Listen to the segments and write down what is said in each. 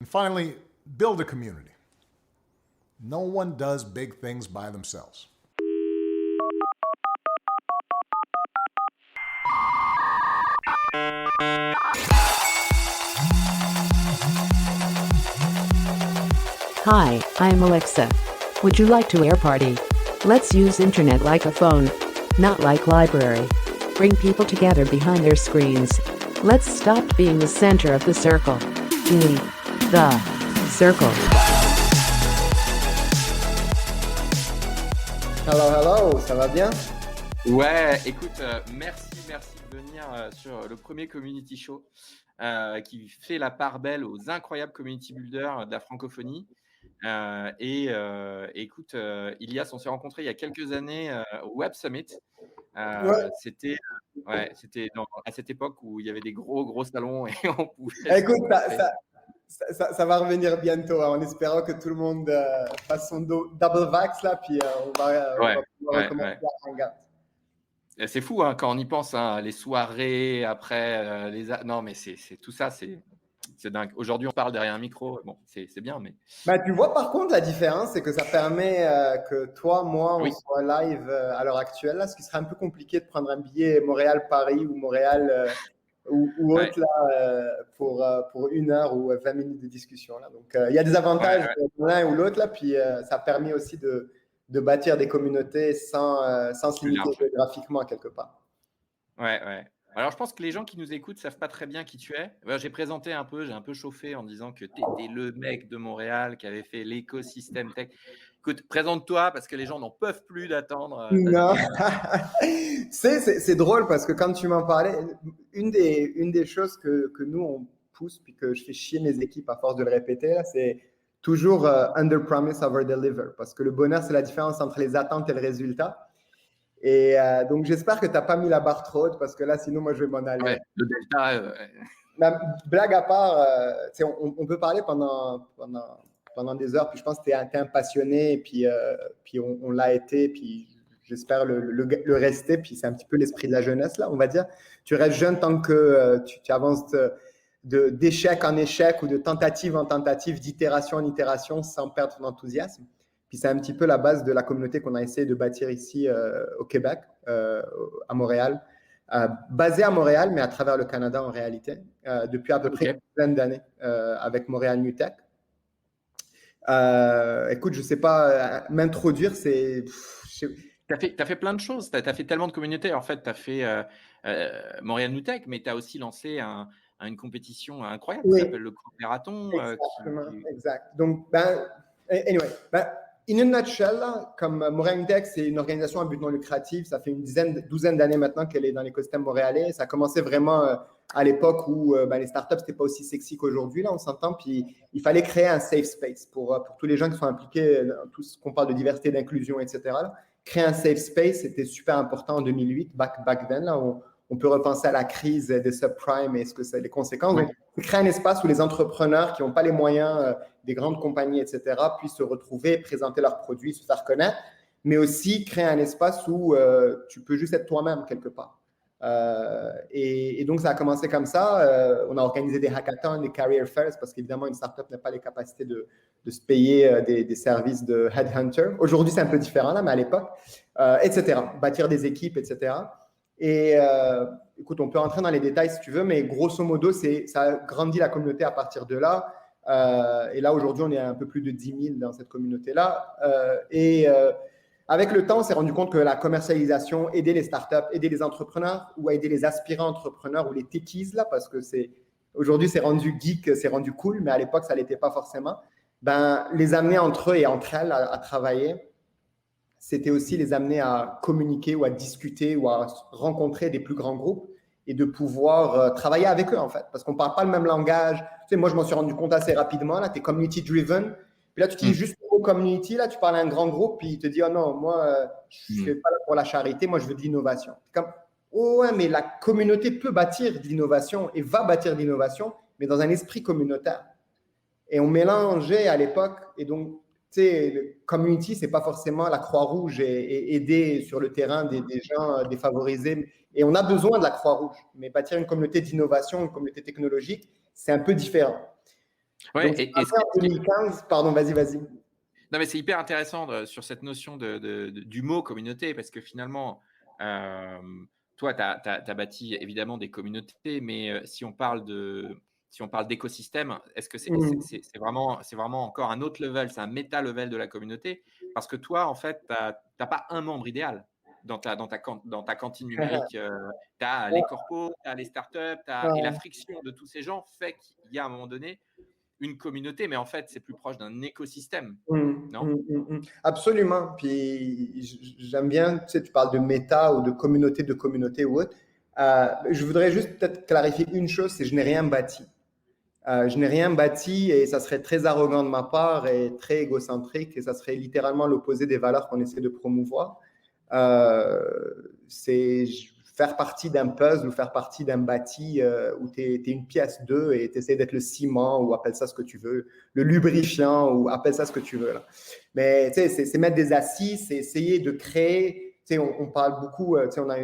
And finally, build a community. No one does big things by themselves. Hi, I'm Alexa. Would you like to air party? Let's use internet like a phone, not like library. Bring people together behind their screens. Let's stop being the center of the circle. Be the circle. Hello, ça va bien? Ouais, écoute, merci de venir sur le premier Community Show qui fait la part belle aux incroyables community builders de la francophonie. Écoute, Ilias, on s'est rencontrés il y a quelques années au Web Summit. Ouais. C'était à cette époque où il y avait des gros salons et on pouvait. Écoute, ça va revenir bientôt, hein, en espérant que tout le monde fasse son double vax là, puis on va pouvoir recommencer à hangout. C'est fou hein, quand on y pense, hein, les soirées après non mais c'est tout ça, c'est dingue. Aujourd'hui on parle derrière un micro, bon c'est bien mais. Bah, tu vois par contre la différence, c'est que ça permet que toi, moi, on soit live à l'heure actuelle là, ce qui serait un peu compliqué de prendre un billet Montréal-Paris ou Montréal ou autre là pour 1 heure ou 20 minutes de discussion là. Donc il y a des avantages de l'un ou l'autre là, puis ça a permis aussi de bâtir des communautés sans se limiter géographiquement quelque part. Ouais. Alors, je pense que les gens qui nous écoutent ne savent pas très bien qui tu es. J'ai présenté un peu, j'ai un peu chauffé en disant que tu étais le mec de Montréal qui avait fait l'écosystème tech. Écoute, présente-toi parce que les gens n'en peuvent plus d'attendre. Non, c'est drôle parce que quand tu m'en parlais, une des choses que nous, on pousse puis que je fais chier mes équipes à force de le répéter, là, c'est toujours under promise, over deliver. Parce que le bonheur, c'est la différence entre les attentes et le résultat. Et donc, j'espère que tu n'as pas mis la barre trop haute parce que là, sinon, moi, je vais m'en aller. Ouais, le delta. Blague à part, on peut parler pendant des heures. Puis je pense que tu es un passionné et puis on l'a été. Puis j'espère le rester. Puis c'est un petit peu l'esprit de la jeunesse, là, on va dire. Tu restes jeune tant que tu avances d'échec en échec ou de tentative en tentative, d'itération en itération sans perdre ton enthousiasme. Puis c'est un petit peu la base de la communauté qu'on a essayé de bâtir ici au Québec, à Montréal. Basé à Montréal, mais à travers le Canada en réalité, depuis à peu près une dizaine d'années avec Montréal New Tech. Écoute, je ne sais pas m'introduire, c'est... Tu as fait plein de choses, tu as fait tellement de communautés. En fait, tu as fait Montréal New Tech, mais tu as aussi lancé une compétition incroyable qui s'appelle le Coopératon. Exact. Donc, anyway, in a nutshell, comme Montréal New Tech, c'est une organisation à but non lucratif. Ça fait une douzaine d'années maintenant qu'elle est dans l'écosystème montréalais. Ça a commencé vraiment à l'époque où les startups n'étaient pas aussi sexy qu'aujourd'hui, là, on s'entend. Puis il fallait créer un safe space pour tous les gens qui sont impliqués dans tout ce qu'on parle de diversité, d'inclusion, etc. Là. Créer un safe space, c'était super important en 2008, back then, là, on peut repenser à la crise des subprimes et ce que c'est les conséquences. Donc, créer un espace où les entrepreneurs qui n'ont pas les moyens des grandes compagnies, etc., puissent se retrouver, présenter leurs produits, se faire connaître, mais aussi créer un espace où tu peux juste être toi-même quelque part. Et donc, ça a commencé comme ça. On a organisé des hackathons, des career fairs, parce qu'évidemment, une startup n'a pas les capacités de se payer des services de headhunter. Aujourd'hui, c'est un peu différent, là, mais à l'époque, etc. Bâtir des équipes, etc. Et écoute, on peut rentrer dans les détails si tu veux, mais grosso modo, ça a grandi la communauté à partir de là. Et là, aujourd'hui, on est à un peu plus de 10 000 dans cette communauté-là. Avec le temps, on s'est rendu compte que la commercialisation, aider les startups, aider les entrepreneurs ou aider les aspirants entrepreneurs ou les techies, là, parce que aujourd'hui, c'est rendu geek, c'est rendu cool, mais à l'époque, ça ne l'était pas forcément. Les amener entre eux et entre elles à travailler, c'était aussi les amener à communiquer ou à discuter ou à rencontrer des plus grands groupes et de pouvoir travailler avec eux, en fait, parce qu'on ne parle pas le même langage. Tu sais, moi, je m'en suis rendu compte assez rapidement. Là, tu es community-driven. Puis là, tu dis juste au community, là, tu parles à un grand groupe, puis il te dit, oh non, moi, je ne fais pas là pour la charité, moi, je veux de l'innovation. Comme, oh ouais, mais la communauté peut bâtir de l'innovation et va bâtir de l'innovation, mais dans un esprit communautaire. Et on mélangeait à l'époque, et donc, tu sais, le community, ce n'est pas forcément la Croix-Rouge et aider sur le terrain des gens défavorisés. Et on a besoin de la Croix-Rouge. Mais bâtir une communauté d'innovation, une communauté technologique, c'est un peu différent. Ouais, Donc, c'est et ce qui en 2015, pardon, vas-y. Non, mais c'est hyper intéressant sur cette notion du mot communauté, parce que finalement, euh, toi, tu as bâti évidemment des communautés, mais si on parle d'écosystème, est-ce que Mm. c'est vraiment encore un autre level, c'est un méta-level de la communauté? Parce que toi, en fait, tu n'as pas un membre idéal dans ta cantine numérique. Tu as les corpos, tu as les startups, et la friction de tous ces gens fait qu'il y a à un moment donné une communauté, mais en fait, c'est plus proche d'un écosystème, non? Absolument. Puis j'aime bien, tu sais, tu parles de méta ou de communauté ou autre. Je voudrais juste peut-être clarifier une chose, c'est que je n'ai rien bâti. Je n'ai rien bâti et ça serait très arrogant de ma part et très égocentrique et ça serait littéralement l'opposé des valeurs qu'on essaie de promouvoir. C'est faire partie d'un puzzle ou faire partie d'un bâti où tu es une pièce d'eux et tu essaies d'être le ciment ou appelle ça ce que tu veux, le lubrifiant ou appelle ça ce que tu veux. Là. Mais tu sais, c'est mettre des assises, c'est essayer de créer. Tu sais, on parle beaucoup, tu sais, on a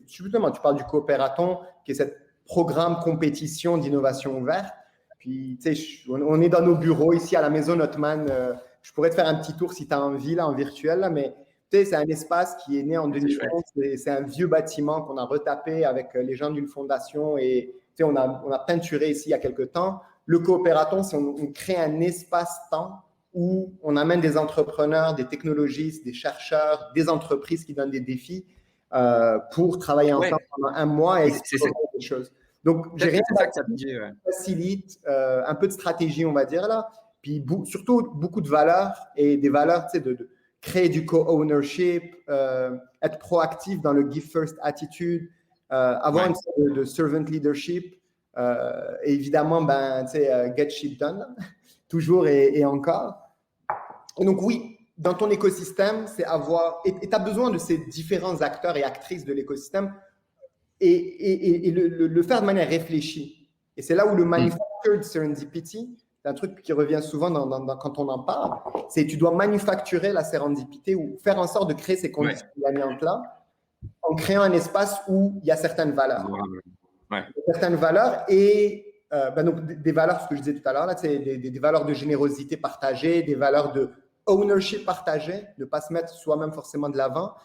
justement, tu parles du coopératon, qui est cette programme compétition d'innovation ouverte. Puis, tu sais, on est dans nos bureaux ici à la maison Notman. Je pourrais te faire un petit tour si tu as envie, là, en virtuel, là, mais tu sais, c'est un espace qui est né en 2011. C'est un vieux bâtiment qu'on a retapé avec les gens d'une fondation et tu sais, on a peinturé ici il y a quelques temps. Le coopératon, c'est on crée un espace-temps où on amène des entrepreneurs, des technologistes, des chercheurs, des entreprises qui donnent des défis pour travailler ensemble pendant un mois et explorer des choses. Donc, j'ai rien qui facilite un peu de stratégie, on va dire là, puis surtout beaucoup de valeurs et des valeurs, tu sais, de créer du co-ownership, être proactif dans le give first attitude, avoir une sorte de servant leadership, et évidemment, ben, tu sais, get shit done, toujours et encore. Et donc oui, dans ton écosystème, c'est avoir, et tu as besoin de ces différents acteurs et actrices de l'écosystème et le faire de manière réfléchie. Et c'est là où le manufactured serendipity, c'est un truc qui revient souvent quand on en parle, c'est tu dois manufacturer la sérendipité ou faire en sorte de créer ces conditions gagnantes-là en créant un espace où il y a certaines valeurs. Certaines valeurs et donc des valeurs, ce que je disais tout à l'heure, là, c'est des valeurs de générosité partagée, des valeurs de ownership partagé, ne pas se mettre soi-même forcément de l'avant.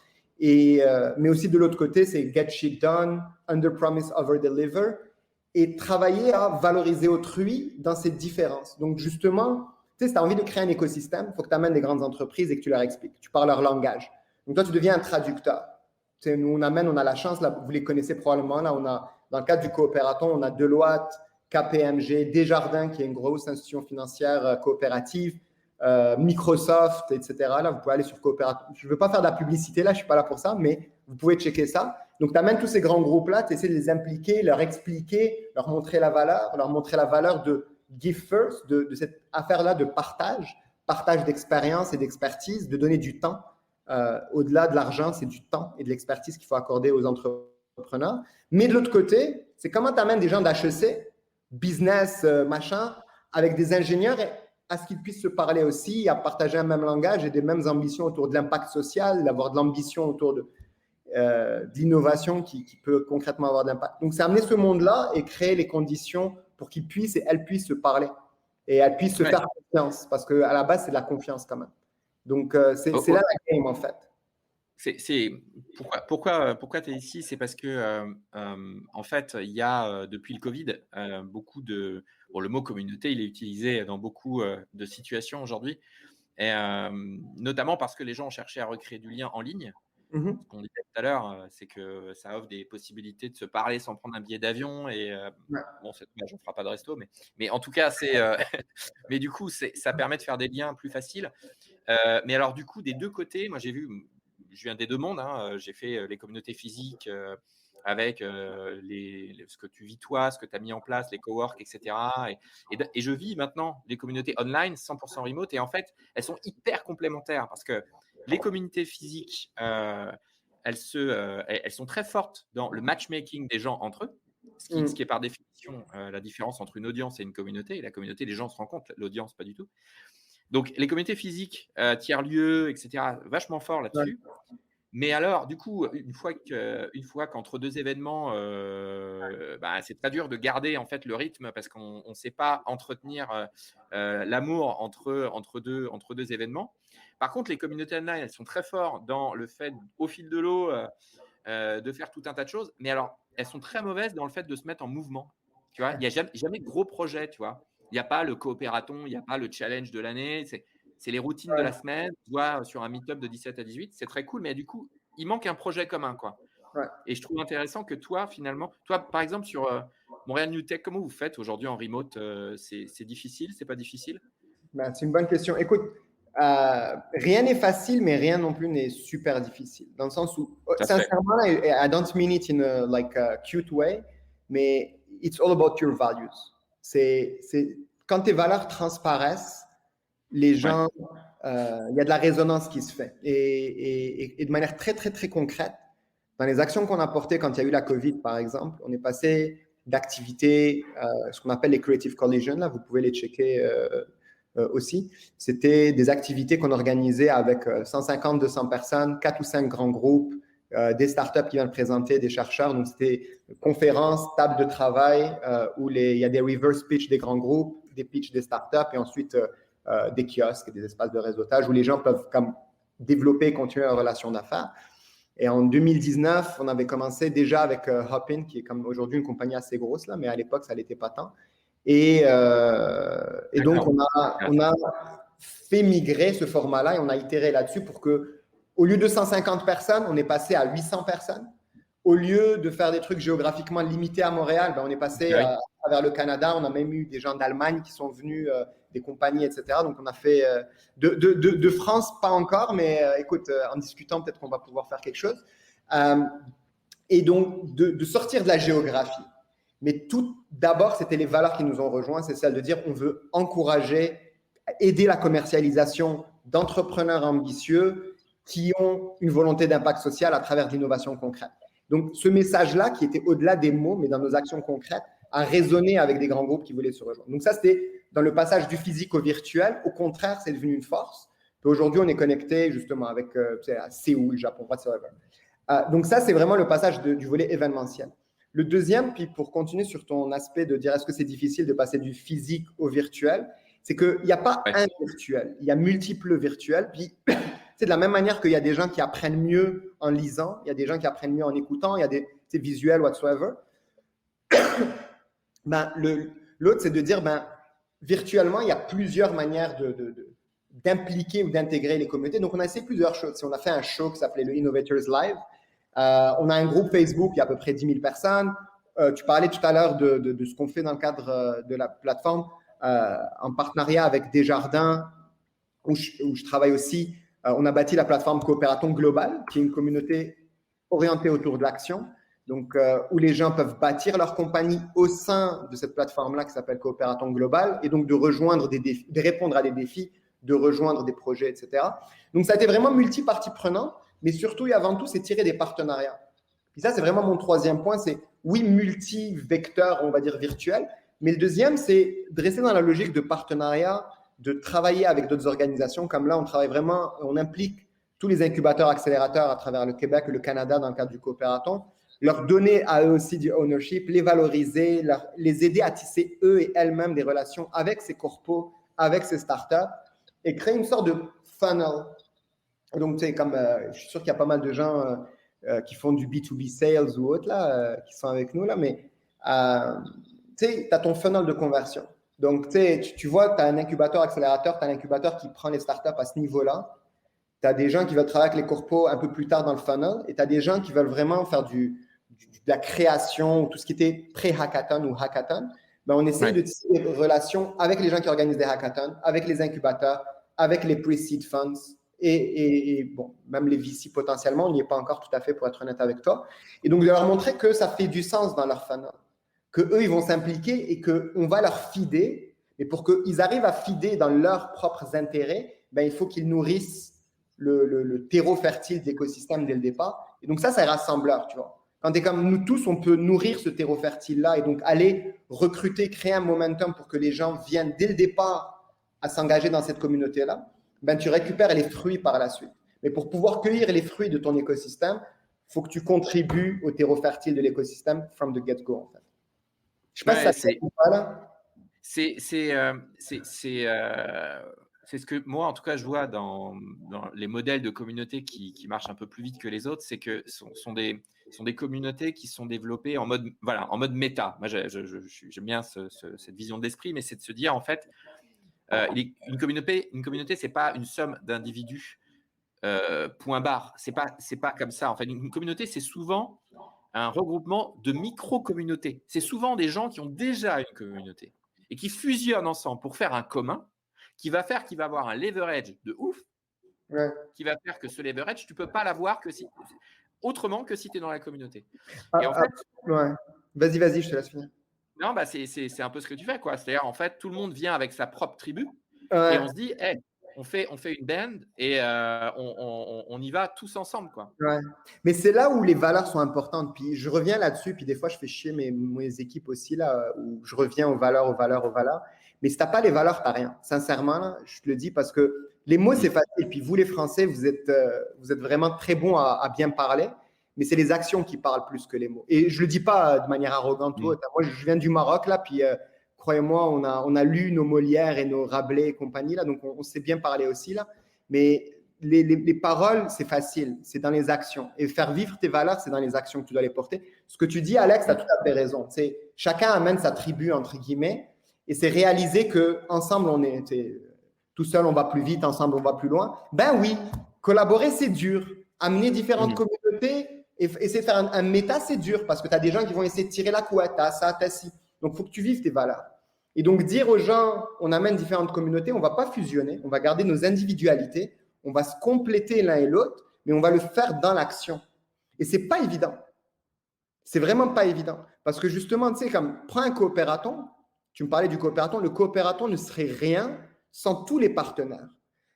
Mais aussi de l'autre côté, c'est get shit done, under promise, over deliver, et travailler à valoriser autrui dans ces différences. Donc justement, tu sais, si tu as envie de créer un écosystème, il faut que tu amènes des grandes entreprises et que tu leur expliques, tu parles leur langage. Donc toi, tu deviens un traducteur. Tu sais, nous, on a la chance, là, vous les connaissez probablement, là, dans le cadre du coopératon, on a Deloitte, KPMG, Desjardins, qui est une grosse institution financière coopérative, Microsoft, etc. Là, vous pouvez aller sur Coopératon. Je ne veux pas faire de la publicité là, je ne suis pas là pour ça, mais vous pouvez checker ça. Donc, tu amènes tous ces grands groupes-là, tu essaies de les impliquer, leur expliquer, leur montrer la valeur de give first, de cette affaire-là de partage d'expérience et d'expertise, de donner du temps. Au-delà de l'argent, c'est du temps et de l'expertise qu'il faut accorder aux entrepreneurs. Mais de l'autre côté, c'est comment tu amènes des gens d'HEC, business, machin, avec des ingénieurs à ce qu'ils puissent se parler aussi, à partager un même langage et des mêmes ambitions autour de l'impact social, d'avoir de l'ambition autour de l'innovation qui peut concrètement avoir de l'impact. Donc, c'est amener ce monde-là et créer les conditions pour qu'ils puissent et elles puissent se parler et elles puissent se faire confiance parce qu'à la base, c'est de la confiance quand même. Donc, c'est là la game en fait. Pourquoi tu es ici? C'est parce que, en fait, il y a, depuis le Covid, beaucoup de… Bon, le mot communauté, il est utilisé dans beaucoup de situations aujourd'hui, et notamment parce que les gens ont cherché à recréer du lien en ligne. Ce qu'on disait tout à l'heure, c'est que ça offre des possibilités de se parler sans prendre un billet d'avion. Et bon, c'est dommage, on ne fera pas de resto, mais en tout cas, mais du coup, ça permet de faire des liens plus faciles. Mais alors, du coup, des deux côtés, moi, je viens des deux mondes. Hein, j'ai fait les communautés physiques avec ce que tu vis toi, ce que tu as mis en place, les coworks, etc. Et je vis maintenant les communautés online, 100% remote. Et en fait, elles sont hyper complémentaires parce que les communautés physiques, elles sont très fortes dans le matchmaking des gens entre eux, ce qui est par définition la différence entre une audience et une communauté. Et la communauté, les gens se rencontrent, l'audience, pas du tout. Donc, les communautés physiques, tiers-lieux, etc., vachement fort là-dessus. Mais alors, du coup, une fois qu'entre 2 événements, c'est très dur de garder en fait le rythme parce qu'on ne sait pas entretenir, l'amour entre 2 événements. Par contre, les communautés online, elles sont très fortes dans le fait, au fil de l'eau, de faire tout un tas de choses. Mais alors, elles sont très mauvaises dans le fait de se mettre en mouvement. Tu vois? Il y a jamais de gros projet, tu vois? Il y a pas le coopératon, il y a pas le challenge de l'année. C'est les routines de la Ouais, semaine. Tu vois, sur un meet-up de 17 à 18, c'est très cool, mais du coup, il manque un projet commun, quoi. ouais. Et je trouve intéressant que toi, finalement, toi, par exemple, sur Montréal New Tech, comment vous faites aujourd'hui en remote? C'est difficile, c'est pas difficile? Ben, c'est une bonne question. Écoute, rien n'est facile, mais rien non plus n'est super difficile. Dans le sens où, Tout à fait. sincèrement, I don't mean it in a cute way, mais it's all about your values. Quand tes valeurs transparaissent, les Ouais. gens, il y a de la résonance qui se fait. Et de manière très, très, très concrète, dans les actions qu'on a portées quand il y a eu la COVID, par exemple, on est passé d'activités, ce qu'on appelle les Creative Collision, là, vous pouvez les checker aussi. C'était des activités qu'on organisait avec 150, 200 personnes, 4 ou 5 grands groupes, des startups qui viennent présenter, des chercheurs. Donc, c'était conférences, table de travail, où il y a des reverse pitch des grands groupes, des pitch des startups et ensuite des kiosques, des espaces de réseautage où les gens peuvent comme développer et continuer leur relation d'affaires. Et en 2019, on avait commencé déjà avec Hopin, qui est comme aujourd'hui une compagnie assez grosse, là, mais à l'époque, ça ne l'était pas tant. Et donc, D'accord. on a fait migrer ce format-là et on a itéré là-dessus pour que, au lieu de 150 personnes, on est passé à 800 personnes. Au lieu de faire des trucs géographiquement limités à Montréal, ben, on est passé OK. à travers le Canada. On a même eu des gens d'Allemagne qui sont venus, des compagnies, etc. Donc, on a fait de France, pas encore, mais écoute, en discutant, peut-être qu'on va pouvoir faire quelque chose. Et donc, de sortir de la géographie. Mais tout d'abord, c'était les valeurs qui nous ont rejoints. C'est celle de dire on veut encourager, aider la commercialisation d'entrepreneurs ambitieux qui ont une volonté d'impact social à travers de l'innovation concrète. Donc, ce message-là, qui était au-delà des mots, mais dans nos actions concrètes, a résonné avec des grands groupes qui voulaient se rejoindre. Donc, ça, c'était dans le passage du physique au virtuel. Au contraire, c'est devenu une force. Aujourd'hui, on est connecté justement avec à Séoul, Japon, whatsoever. Donc, ça, c'est vraiment le passage du volet événementiel. Le deuxième, puis pour continuer sur ton aspect de dire est-ce que c'est difficile de passer du physique au virtuel, c'est qu'il n'y a pas un virtuel, il y a multiples virtuels. Puis c'est de la même manière qu'il y a des gens qui apprennent mieux en lisant, il y a des gens qui apprennent mieux en écoutant, il y a des visuels, whatsoever. L'autre, c'est de dire virtuellement, il y a plusieurs manières d'impliquer ou d'intégrer les communautés. Donc, on a essayé plusieurs choses. Si on a fait un show qui s'appelait le Innovators Live, on a un groupe Facebook, il y a à peu près 10 000 personnes. Tu parlais tout à l'heure de ce qu'on fait dans le cadre de la plateforme en partenariat avec Desjardins, où je travaille aussi. On a bâti la plateforme Coopératon Global, qui est une communauté orientée autour de l'action, donc où les gens peuvent bâtir leur compagnie au sein de cette plateforme-là qui s'appelle Coopératon Global, et donc de rejoindre des défis, de répondre à des défis, de rejoindre des projets, etc. Donc ça a été vraiment multi-parties prenantes. Mais surtout et avant tout, c'est tirer des partenariats. Et ça, c'est vraiment mon troisième point, c'est oui, multi-vecteur, on va dire virtuel, mais le deuxième, c'est de rester dans la logique de partenariat, de travailler avec d'autres organisations, comme là, on travaille vraiment, on implique tous les incubateurs, accélérateurs à travers le Québec et le Canada dans le cadre du Coopératon, leur donner à eux aussi du ownership, les valoriser, les aider à tisser eux et elles-mêmes des relations avec ces corpos, avec ces startups, et créer une sorte de funnel. Donc, tu sais, comme je suis sûr qu'il y a pas mal de gens qui font du B2B sales ou autre, là, qui sont avec nous, là, mais tu sais, tu as ton funnel de conversion. Donc, tu vois, tu as un incubateur, accélérateur, tu as un incubateur qui prend les startups à ce niveau-là. Tu as des gens qui veulent travailler avec les corpos un peu plus tard dans le funnel et tu as des gens qui veulent vraiment faire de la création ou tout ce qui était pré-hackathon ou hackathon. Ben, on essaie de tisser des relations avec les gens qui organisent des hackathons, avec les incubateurs, avec les pre-seed funds. Et bon, même les VC potentiellement, on n'y est pas encore tout à fait pour être honnête avec toi. Et donc, de leur montrer que ça fait du sens dans leur funnel, qu'eux, ils vont s'impliquer et qu'on va leur feeder. Et pour qu'ils arrivent à feeder dans leurs propres intérêts, ben, il faut qu'ils nourrissent le terreau fertile d'écosystème dès le départ. Et donc, ça, c'est rassembleur, tu vois. Quand tu es comme nous tous, on peut nourrir ce terreau fertile-là et donc aller recruter, créer un momentum pour que les gens viennent dès le départ à s'engager dans cette communauté-là. Ben, tu récupères les fruits par la suite. Mais pour pouvoir cueillir les fruits de ton écosystème, il faut que tu contribues au terreau fertile de l'écosystème from the get-go, en fait. Je sais pas Ouais, si ça te parle. c'est ce que moi, en tout cas, je vois dans les modèles de communautés qui marchent un peu plus vite que les autres, c'est que sont des communautés qui sont développées en mode, voilà, en mode méta. Moi, j'aime bien cette vision d'esprit, mais c'est de se dire, en fait, une communauté, c'est pas une somme d'individus, point barre. C'est pas comme ça. En fait, une communauté, c'est souvent un regroupement de micro-communautés. C'est souvent des gens qui ont déjà une communauté et qui fusionnent ensemble pour faire un commun qui va avoir un leverage de ouf, Ouais. qui va faire que ce leverage, tu ne peux pas l'avoir autrement que si tu es dans la communauté. Et en Ah, fait, ouais. Vas-y, je te laisse finir. non, bah c'est un peu ce que tu fais, quoi. C'est-à-dire, en fait, tout le monde vient avec sa propre tribu Ouais. et on se dit, hey, on fait une band et on y va tous ensemble, quoi. Ouais. Mais c'est là où les valeurs sont importantes. Puis je reviens là-dessus, puis des fois je fais chier mes équipes aussi, là, où je reviens aux valeurs. Mais si tu n'as pas les valeurs, tu n'as rien. Sincèrement, là, je te le dis parce que les mots, c'est facile. Puis vous, les Français, vous êtes vraiment très bons à bien parler, mais c'est les actions qui parlent plus que les mots. Et je ne le dis pas de manière arrogante ou autre. Moi, je viens du Maroc, là, puis croyez-moi, on a lu nos Molières et nos Rabelais et compagnie, là, donc on sait bien parler aussi, là. Mais les paroles, c'est facile, c'est dans les actions. Et faire vivre tes valeurs, c'est dans les actions que tu dois les porter. Ce que tu dis, Alex, tu as tout à fait raison. Chacun amène sa tribu, entre guillemets, et c'est réaliser qu'ensemble, tout seul, on va plus vite, ensemble, on va plus loin. Ben oui, collaborer, c'est dur. Amener différentes communautés et essayer de faire un méta, c'est dur parce que tu as des gens qui vont essayer de tirer la couette, t'as ça, t'as ci. Donc, il faut que tu vives tes valeurs. Et donc, dire aux gens, on amène différentes communautés, on ne va pas fusionner, on va garder nos individualités, on va se compléter l'un et l'autre, mais on va le faire dans l'action. Et ce n'est pas évident. C'est vraiment pas évident. Parce que justement, tu sais, comme prends un coopératon, tu me parlais du coopératon, le coopératon ne serait rien sans tous les partenaires.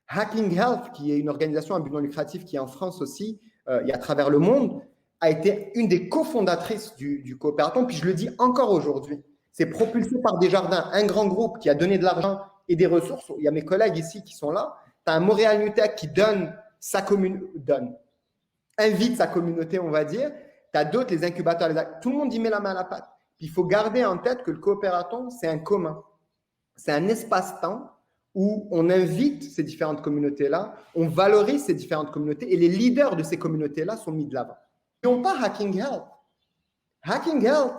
Hacking Health, qui est une organisation à but non lucratif qui est en France aussi, et à travers le monde, a été une des cofondatrices du coopératon, puis je le dis encore aujourd'hui. C'est propulsé par Desjardins, un grand groupe qui a donné de l'argent et des ressources. Il y a mes collègues ici qui sont là. Tu as un Montréal New Tech qui invite sa communauté, on va dire. Tu as d'autres, les incubateurs, tout le monde y met la main à la pâte. Puis il faut garder en tête que le coopératon, c'est un commun. C'est un espace-temps où on invite ces différentes communautés-là, on valorise ces différentes communautés et les leaders de ces communautés-là sont mis de l'avant. N'ont pas Hacking Health. Hacking Health,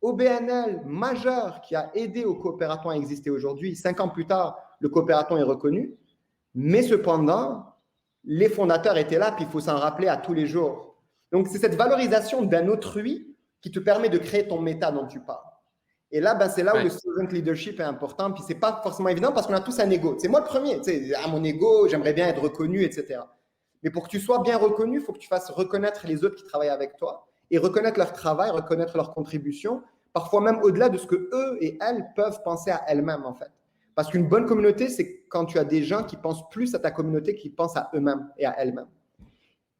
OBNL majeur qui a aidé au coopératon à exister aujourd'hui. 5 ans plus tard, le coopératon est reconnu. Mais cependant, les fondateurs étaient là, puis il faut s'en rappeler à tous les jours. Donc, c'est cette valorisation d'un autrui qui te permet de créer ton méta dont tu parles. Et là, c'est là où le servant leadership est important. Puis, ce n'est pas forcément évident parce qu'on a tous un ego. C'est moi le premier. À mon ego, j'aimerais bien être reconnu, etc. Mais pour que tu sois bien reconnu, il faut que tu fasses reconnaître les autres qui travaillent avec toi et reconnaître leur travail, reconnaître leur contribution, parfois même au-delà de ce que eux et elles peuvent penser à elles-mêmes, en fait. Parce qu'une bonne communauté, c'est quand tu as des gens qui pensent plus à ta communauté qu'ils pensent à eux-mêmes et à elles-mêmes.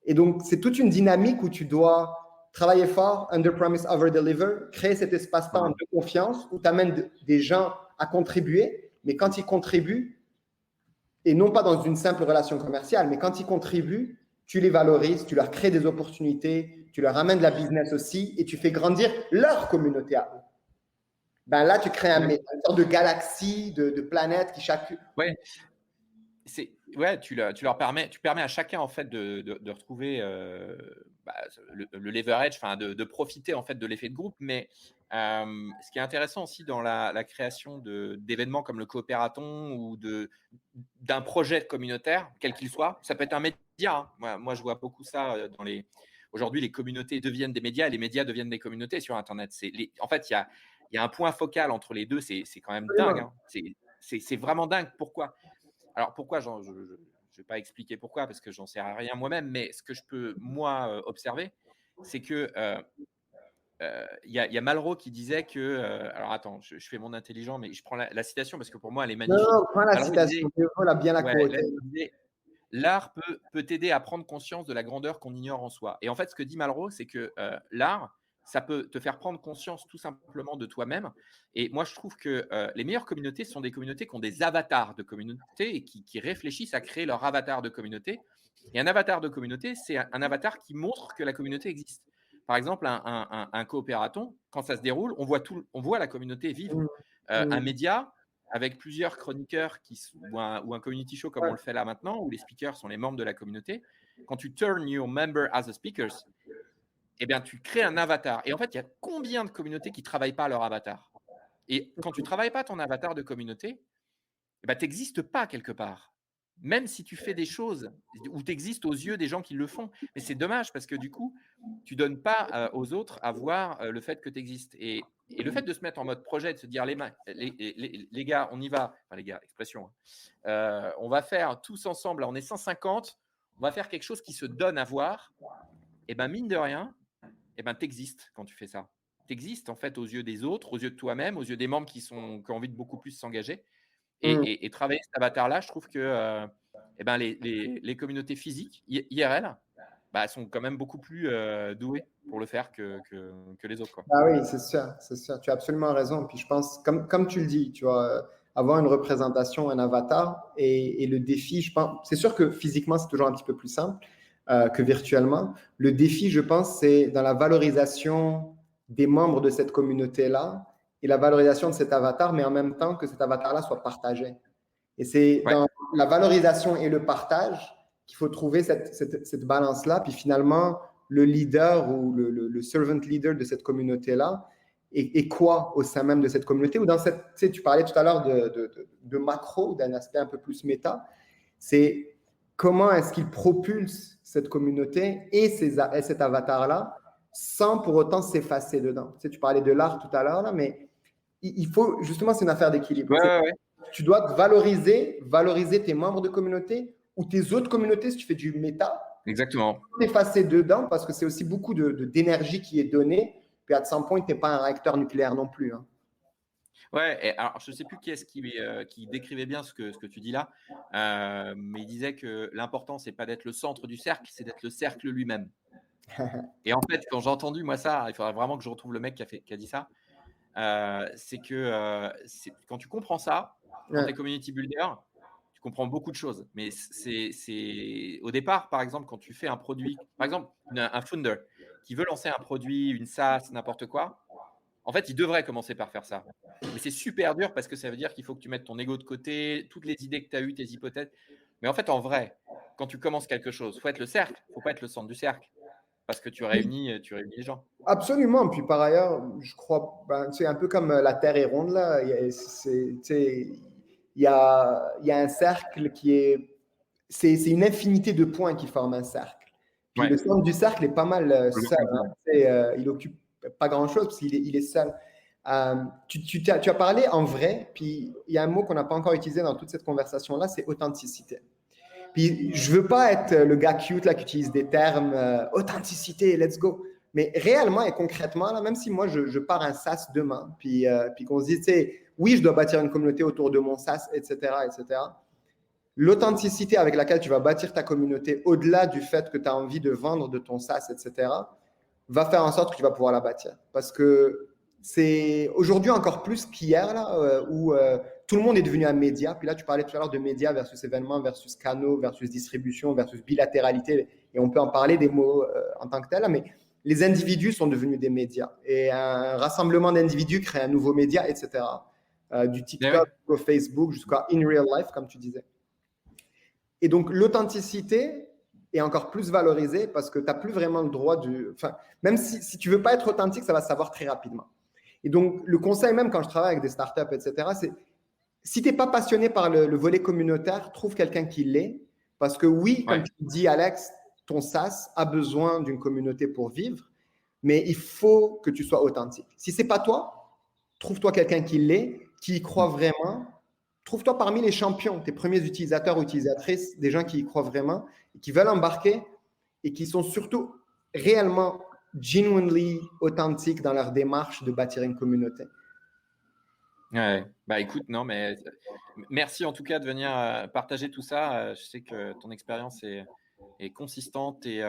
Et donc, c'est toute une dynamique où tu dois travailler fort, under promise, over deliver, créer cet espace-temps de confiance où tu amènes des gens à contribuer, mais quand ils contribuent, et non pas dans une simple relation commerciale, mais quand ils contribuent, tu les valorises, tu leur crées des opportunités, tu leur amènes de la business aussi et tu fais grandir leur communauté à eux. Ben là, tu crées une sorte de galaxie, de planètes qui chacune… Tu permets à chacun en fait de retrouver le leverage, enfin de profiter en fait de l'effet de groupe. Mais ce qui est intéressant aussi dans la création d'événements comme le coopératon ou d'un projet communautaire, quel qu'il soit, ça peut être un média. Hein. Moi, je vois beaucoup ça aujourd'hui, les communautés deviennent des médias et les médias deviennent des communautés sur Internet. En fait, il y a un point focal entre les deux. C'est quand même dingue. Hein. C'est vraiment dingue. Pourquoi ? Alors, pourquoi je ne vais pas expliquer pourquoi, parce que j'en sais rien moi-même, mais ce que je peux, moi, observer, c'est que y a Malraux qui disait que… alors, attends, je fais mon intelligent, mais je prends la citation parce que pour moi, elle est magnifique. Non, prends la citation, voilà bien la quoter. L'art peut t'aider à prendre conscience de la grandeur qu'on ignore en soi. Et en fait, ce que dit Malraux, c'est que l'art ça peut te faire prendre conscience tout simplement de toi-même. Et moi, je trouve que les meilleures communautés sont des communautés qui ont des avatars de communauté et qui réfléchissent à créer leur avatar de communauté. Et un avatar de communauté, c'est un avatar qui montre que la communauté existe. Par exemple, un coopératon, quand ça se déroule, on voit la communauté vivre. Un média avec plusieurs chroniqueurs ou un community show comme on le fait là maintenant, où les speakers sont les membres de la communauté, quand tu turn your member as a speakers, eh bien, tu crées un avatar. Et en fait, il y a combien de communautés qui ne travaillent pas leur avatar? Et quand tu ne travailles pas ton avatar de communauté, eh ben, tu n'existes pas quelque part. Même si tu fais des choses où tu existes aux yeux des gens qui le font. Mais c'est dommage parce que du coup, tu ne donnes pas aux autres à voir le fait que tu existes. Et le fait de se mettre en mode projet, de se dire les gars, on y va. Enfin, les gars, expression. On va faire tous ensemble. Là, on est 150. On va faire quelque chose qui se donne à voir. Et ben mine de rien, et ben, tu existes quand tu fais ça. Tu existes en fait aux yeux des autres, aux yeux de toi-même, aux yeux des membres qui ont envie de beaucoup plus s'engager. Et travailler cet avatar-là, je trouve que eh ben, les communautés physiques, IRL, bah, sont quand même beaucoup plus douées pour le faire que les autres. Quoi. Ah oui, c'est sûr. Tu as absolument raison. Puis je pense, comme tu le dis, tu vois, avoir une représentation, un avatar et le défi, je pense, c'est sûr que physiquement, c'est toujours un petit peu plus simple que virtuellement. Le défi, je pense, c'est dans la valorisation des membres de cette communauté-là et la valorisation de cet avatar, mais en même temps que cet avatar-là soit partagé. Et c'est dans la valorisation et le partage qu'il faut trouver cette balance-là. Puis finalement, le leader ou le servant leader de cette communauté-là est quoi au sein même de cette communauté? Ou dans cette, tu sais, tu parlais tout à l'heure de macro, d'un aspect un peu plus méta. C'est comment est-ce qu'il propulse cette communauté et cet avatar-là sans pour autant s'effacer dedans. Tu sais, tu parlais de l'art tout à l'heure, là, mais il faut, justement, c'est une affaire d'équilibre. Ouais. Tu dois te valoriser tes membres de communauté ou tes autres communautés si tu fais du méta. Exactement. T'effacer dedans parce que c'est aussi beaucoup d'énergie qui est donnée. Puis à some point, tu n'es pas un réacteur nucléaire non plus. Hein. Ouais, et alors je ne sais plus qui est-ce qui décrivait bien ce que tu dis là, mais il disait que l'important, c'est pas d'être le centre du cercle, c'est d'être le cercle lui-même. Et en fait, quand j'ai entendu moi ça, il faudrait vraiment que je retrouve le mec qui a dit ça. C'est que quand tu comprends ça, quand tu es community builder, tu comprends beaucoup de choses. Mais c'est au départ, par exemple, quand tu fais un produit, par exemple, un founder qui veut lancer un produit, une SaaS, n'importe quoi, en fait, il devrait commencer par faire ça. Mais c'est super dur parce que ça veut dire qu'il faut que tu mettes ton ego de côté, toutes les idées que tu as eues, tes hypothèses. Mais en fait, en vrai, quand tu commences quelque chose, il faut être le cercle, il ne faut pas être le centre du cercle. Parce que tu réunis les gens. Absolument. Puis par ailleurs, je crois, c'est un peu comme la Terre est ronde, là. Il y a un cercle qui est. C'est une infinité de points qui forment un cercle. Puis le centre du cercle est pas mal seul. Hein. Il occupe pas grand-chose parce qu'il est seul. Tu as parlé en vrai, puis il y a un mot qu'on n'a pas encore utilisé dans toute cette conversation-là, c'est authenticité. Puis je veux pas être le gars cute là qui utilise des termes authenticité, let's go. Mais réellement et concrètement, là, même si moi je pars un SaaS demain, puis qu'on se dit, tu sais, oui, je dois bâtir une communauté autour de mon SaaS, etc., etc. L'authenticité avec laquelle tu vas bâtir ta communauté, au-delà du fait que tu as envie de vendre de ton SaaS, etc., va faire en sorte que tu vas pouvoir la bâtir. Parce que c'est aujourd'hui encore plus qu'hier, là, où tout le monde est devenu un média. Puis là, tu parlais tout à l'heure de médias versus événements, versus canaux, versus distribution, versus bilatéralité. Et on peut en parler des mots en tant que tel, mais les individus sont devenus des médias. Et un rassemblement d'individus crée un nouveau média, etc. Du TikTok au Facebook jusqu'à in real life, comme tu disais. Et donc, l'authenticité est encore plus valorisée parce que tu n'as plus vraiment le droit de… Enfin, même si tu ne veux pas être authentique, ça va se savoir très rapidement. Et donc, le conseil, même quand je travaille avec des startups, etc., c'est si tu n'es pas passionné par le volet communautaire, trouve quelqu'un qui l'est. Parce que oui, comme tu dis, Alex, ton SaaS a besoin d'une communauté pour vivre, mais il faut que tu sois authentique. Si ce n'est pas toi, trouve-toi quelqu'un qui l'est, qui y croit vraiment. Trouve-toi parmi les champions, tes premiers utilisateurs ou utilisatrices, des gens qui y croient vraiment, qui veulent embarquer et qui sont surtout réellement, genuinely authentiques dans leur démarche de bâtir une communauté. Ouais, bah écoute, non, mais merci en tout cas de venir partager tout ça. Je sais que ton expérience est et consistante et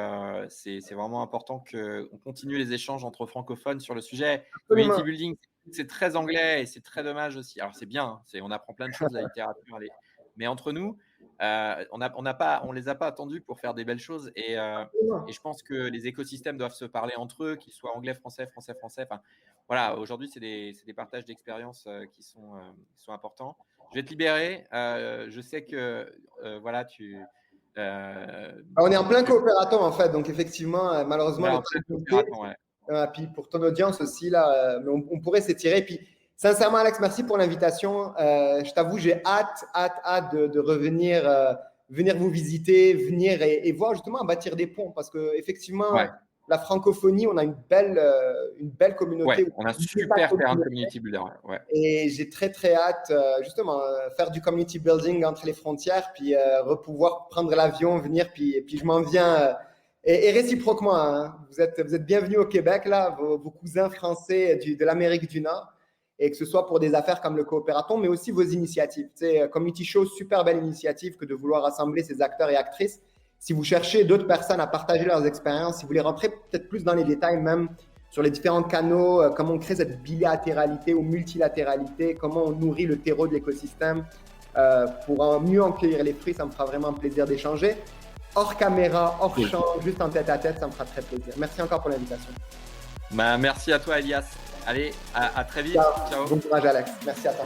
c'est vraiment important qu'on continue les échanges entre francophones sur le sujet. Absolument. Community building, c'est très anglais et c'est très dommage aussi. Alors c'est bien, hein, on apprend plein de choses, la littérature, mais entre nous, on les a pas attendus pour faire des belles choses et je pense que les écosystèmes doivent se parler entre eux, qu'ils soient anglais, français, français, français. Enfin, voilà, aujourd'hui, c'est des partages d'expériences qui sont importants. Je vais te libérer. Je sais que voilà, On est en plein coopératon en fait, donc effectivement, malheureusement, voilà, le en plein temps est coopératon, limité. ouais. Puis pour ton audience aussi, là, mais on pourrait s'étirer. Puis sincèrement, Alex, merci pour l'invitation. Je t'avoue, j'ai hâte de revenir, venir vous visiter, venir et voir justement bâtir des ponts parce que effectivement, Ouais. la francophonie, on a une belle communauté. Ouais, on a un super terrain de community builder. Ouais. Et j'ai très hâte justement faire du community building entre les frontières, puis pouvoir prendre l'avion, venir, puis je m'en viens. Et réciproquement, hein, vous êtes bienvenus au Québec, là, vos cousins français de l'Amérique du Nord, et que ce soit pour des affaires comme le coopératon, mais aussi vos initiatives. Tu sais, Community Show, super belle initiative que de vouloir rassembler ces acteurs et actrices. Si vous cherchez d'autres personnes à partager leurs expériences, si vous voulez rentrer peut-être plus dans les détails même sur les différents canaux, comment on crée cette bilatéralité ou multilatéralité, comment on nourrit le terreau de l'écosystème pour mieux en cueillir les fruits, ça me fera vraiment plaisir d'échanger. Hors caméra, hors champ, juste en tête à tête, ça me fera très plaisir. Merci encore pour l'invitation. Merci à toi, Elias. Allez, à très vite. Ciao. Bon courage, Alex. Merci à toi.